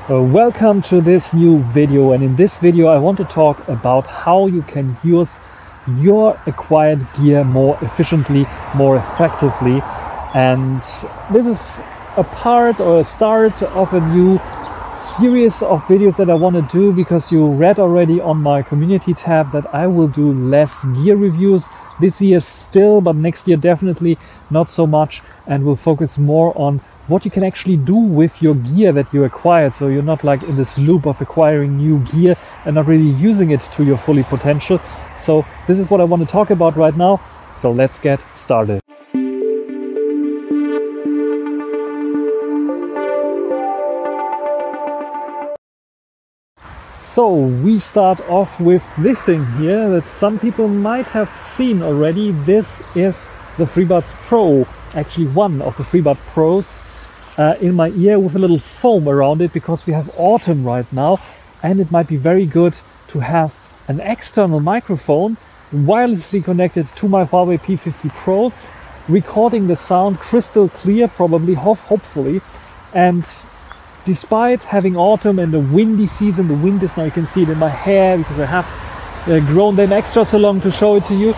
Welcome to this new video, and in this video I want to talk about how you can use your acquired gear more efficiently, more effectively. And this is a part or a start of a new series of videos that I want to do, because you read already on my community tab that I will do less gear reviews this year still, but next year definitely not so much, and we'll focus more on what you can actually do with your gear that you acquired, so you're not like in this loop of acquiring new gear and not really using it to your fully potential. So this is what I want to talk about right now, so let's get started. So we start off with this thing here that some people might have seen already. This is the FreeBuds Pro, actually one of the FreeBuds Pros, in my ear with a little foam around it, because we have autumn right now and it might be very good to have an external microphone wirelessly connected to my Huawei P50 Pro, recording the sound crystal clear, probably, hopefully. And despite having autumn and the windy season, the wind is now, you can see it in my hair because I have grown them extra so long to show it to you,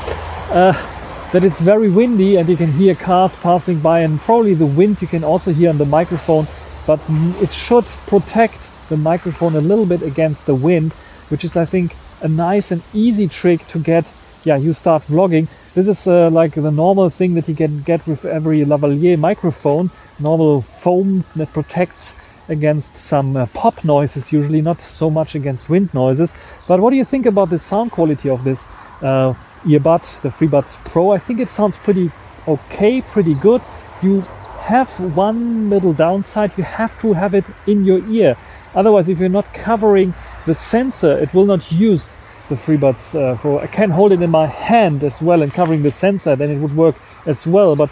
that it's very windy and you can hear cars passing by, and probably the wind you can also hear on the microphone, but it should protect the microphone a little bit against the wind, which is, I think, a nice and easy trick to get. You start vlogging. This is like the normal thing that you can get with every lavalier microphone, normal foam that protects against some pop noises, usually not so much against wind noises. But what do you think about the sound quality of this earbud, the FreeBuds Pro? I think it sounds pretty okay, pretty good. You have one little downside: you have to have it in your ear. Otherwise, if you're not covering the sensor, it will not use the FreeBuds Pro. I can hold it in my hand as well and covering the sensor, then it would work as well. But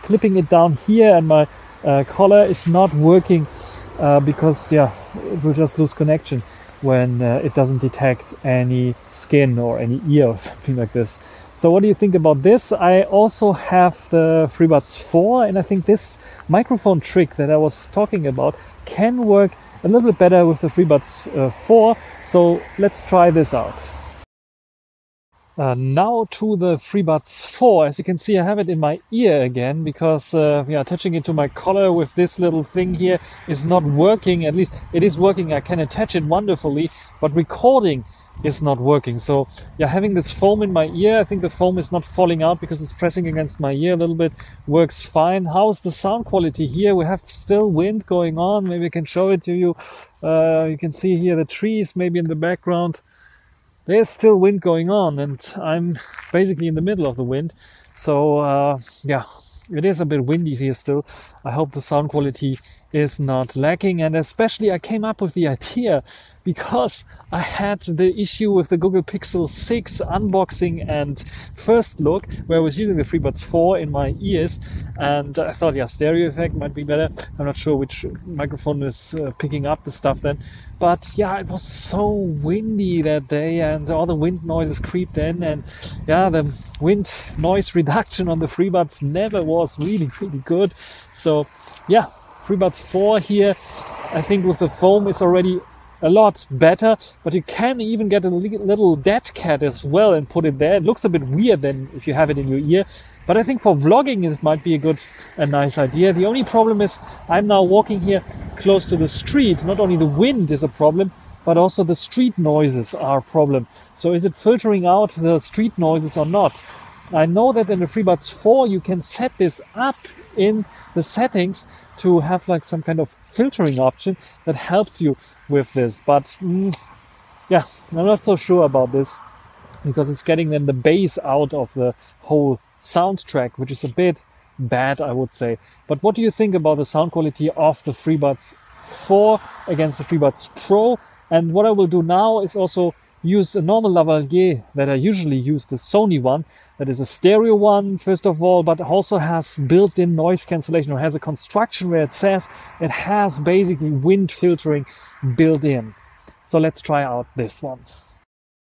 clipping it down here, and my collar is not working because it will just lose connection when it doesn't detect any skin or any ear or something like this. So what do you think about this? I also have the FreeBuds 4, and I think this microphone trick that I was talking about can work a little bit better with the FreeBuds 4. So let's try this out. Now to the FreeBuds 4. As you can see, I have it in my ear again, because attaching it to my collar with this little thing here is not working. At least it is working, I can attach it wonderfully, but recording is not working. So having this foam in my ear, I think the foam is not falling out because it's pressing against my ear a little bit, works fine. How's the sound quality here? We have still wind going on. Maybe I can show it to you. You can see here the trees maybe in the background. There's still wind going on, and I'm basically in the middle of the wind. So it is a bit windy here still. I hope the sound quality is not lacking. And especially I came up with the idea because I had the issue with the Google Pixel 6 unboxing and first look, where I was using the FreeBuds 4 in my ears, and I thought stereo effect might be better. I'm not sure which microphone is picking up the stuff then, but it was so windy that day, and all the wind noises creeped in, and the wind noise reduction on the FreeBuds never was really good. So FreeBuds 4 here, I think with the foam is already a lot better, but you can even get a little dead cat as well and put it there. It looks a bit weird then if you have it in your ear, but I think for vlogging it might be a nice idea. The only problem is I'm now walking here close to the street. Not only the wind is a problem, but also the street noises are a problem. So is it filtering out the street noises or not? I know that in the FreeBuds 4 you can set this up in the settings to have like some kind of filtering option that helps you with this, but I'm not so sure about this, because it's getting then the bass out of the whole soundtrack, which is a bit bad, I would say. But what do you think about the sound quality of the FreeBuds 4 against the FreeBuds Pro? And what I will do now is also use a normal lavalier that I usually use, the Sony one, that is a stereo one first of all, but also has built-in noise cancellation, or has a construction where it says it has basically wind filtering built in. So let's try out this one.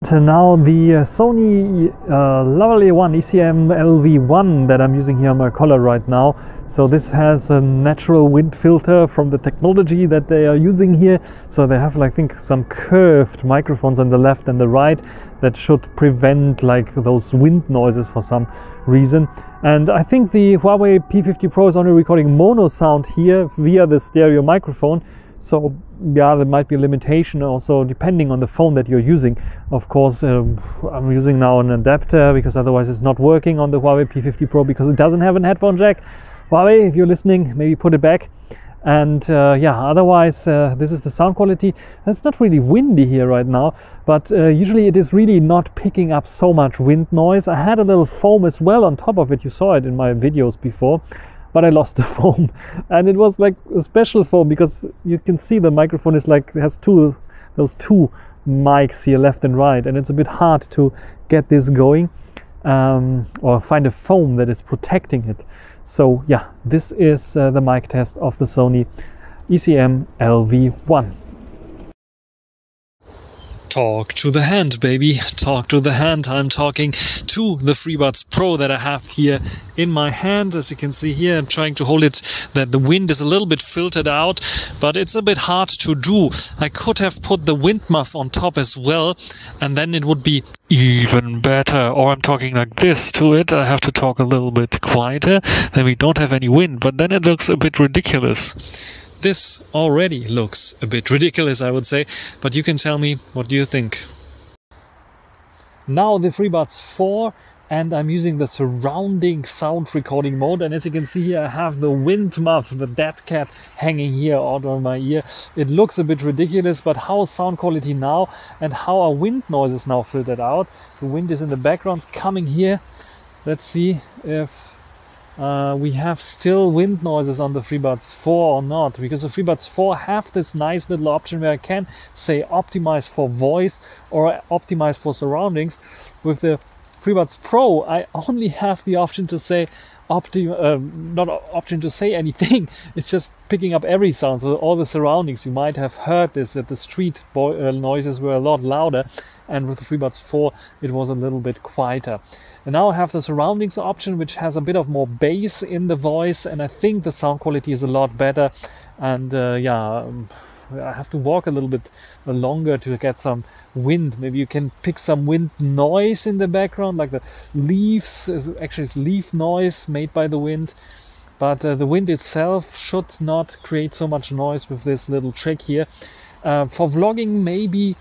So now the Sony Lavalier One ECM LV1 that I'm using here on my collar right now. So this has a natural wind filter from the technology that they are using here. So they have, like, I think, some curved microphones on the left and the right that should prevent like those wind noises for some reason. And I think the Huawei P50 Pro is only recording mono sound here via the stereo microphone. So yeah, there might be a limitation also depending on the phone that you're using. Of course, I'm using now an adapter because otherwise it's not working on the Huawei P50 Pro because it doesn't have a headphone jack. Huawei, if you're listening, maybe put it back. And yeah, otherwise this is the sound quality. It's not really windy here right now, but usually it is really not picking up so much wind noise. I had a little foam as well on top of it. You saw it in my videos before. But I lost the foam, and it was like a special foam because you can see the microphone is like, it has those two mics here, left and right, and it's a bit hard to get this going or find a foam that is protecting it. So yeah, this is the mic test of the Sony ECM LV1. Talk to the hand, baby. Talk to the hand. I'm talking to the FreeBuds Pro that I have here in my hand. As you can see here, I'm trying to hold it that the wind is a little bit filtered out, but it's a bit hard to do. I could have put the wind muff on top as well, and then it would be even better. Or I'm talking like this to it. I have to talk a little bit quieter, then we don't have any wind, but then it looks a bit ridiculous. This already looks a bit ridiculous, I would say, but you can tell me, what do you think? Now the FreeBuds 4, and I'm using the surrounding sound recording mode, and as you can see here, I have the wind muff, the dead cat, hanging here out of my ear. It looks a bit ridiculous, but how is sound quality now, and how are wind noises now filtered out? The wind is in the background coming here. Let's see if we have still wind noises on the FreeBuds 4 or not, because the FreeBuds 4 have this nice little option where I can say optimize for voice or optimize for surroundings. With the FreeBuds Pro, I only have the option to say not option to say anything. It's just picking up every sound, so all the surroundings. You might have heard this, that the street noises were a lot louder, and with the FreeBuds 4 it was a little bit quieter. And now I have the surroundings option, which has a bit of more bass in the voice, and I think the sound quality is a lot better. And yeah, I have to walk a little bit longer to get some wind. Maybe you can pick some wind noise in the background, like the leaves. Actually, it's leaf noise made by the wind. But the wind itself should not create so much noise with this little trick here. For vlogging, maybe,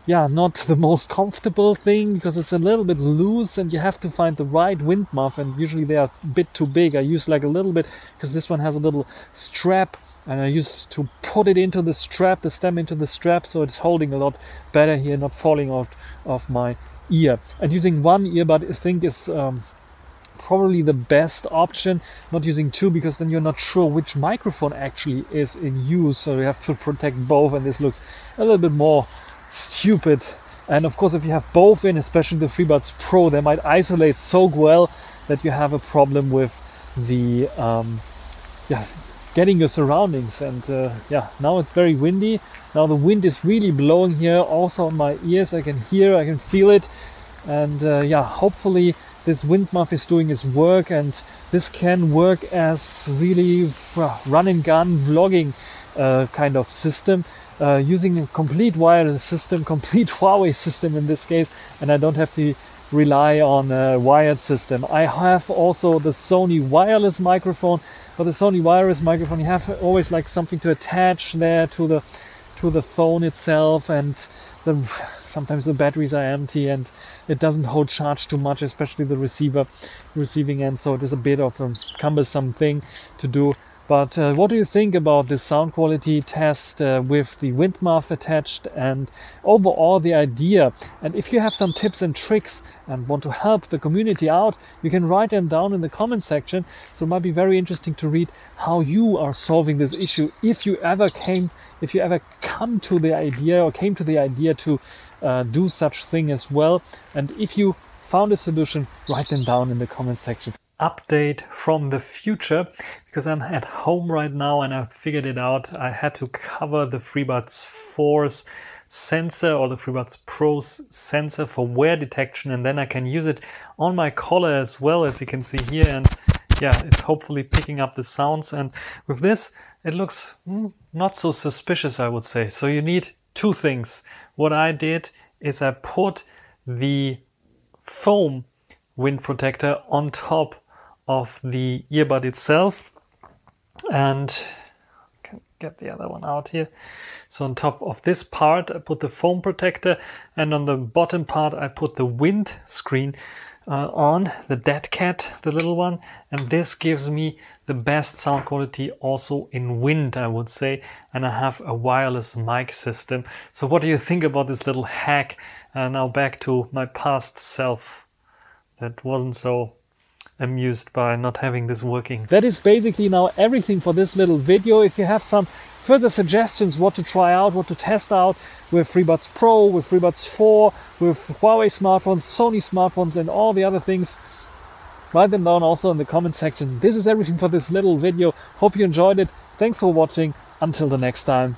yeah, not the most comfortable thing, because it's a little bit loose and you have to find the right wind muff, and usually they are a bit too big. I use like a little bit, because this one has a little strap, and I used to put it into the strap, the stem into the strap, so it's holding a lot better here, not falling out of my ear. And using one earbud, I think, is probably the best option, not using two, because then you're not sure which microphone actually is in use, so you have to protect both, and this looks a little bit more stupid. And of course, if you have both in, especially the FreeBuds Pro, they might isolate so well that you have a problem with the getting your surroundings. And yeah, now it's very windy. Now the wind is really blowing here also on my ears. I can hear, I can feel it. And yeah, hopefully this wind muff is doing its work, and this can work as really run and gun vlogging kind of system. Using a complete wireless system, complete Huawei system in this case, and I don't have to rely on a wired system. I have also the Sony wireless microphone. For the Sony wireless microphone, you have always like something to attach there to the phone itself, and sometimes the batteries are empty and it doesn't hold charge too much, especially the receiving end, so it is a bit of a cumbersome thing to do. But what do you think about this sound quality test with the wind muff attached, and overall the idea? And if you have some tips and tricks and want to help the community out, you can write them down in the comment section. So it might be very interesting to read how you are solving this issue, if you ever come to the idea or came to the idea to do such thing as well. And if you found a solution, write them down in the comment section. Update from the future, because I'm at home right now and I figured it out. I had to cover the FreeBuds 4's sensor, or the FreeBuds Pro sensor for wear detection, and then I can use it on my collar as well, as you can see here. And yeah, it's hopefully picking up the sounds, and with this it looks not so suspicious, I would say. So you need two things. What I did is I put the foam wind protector on top of the earbud itself, and I can get the other one out here. So on top of this part I put the foam protector, and on the bottom part I put the wind screen on, the dead cat, the little one, and this gives me the best sound quality also in wind, I would say. And I have a wireless mic system. So what do you think about this little hack? Now back to my past self that wasn't so amused by not having this working. That is basically now everything for this little video. If you have some further suggestions what to try out, what to test out with FreeBuds Pro, with FreeBuds 4, with Huawei smartphones, Sony smartphones and all the other things, write them down also in the comment section. This is everything for this little video. Hope you enjoyed it. Thanks for watching. Until the next time.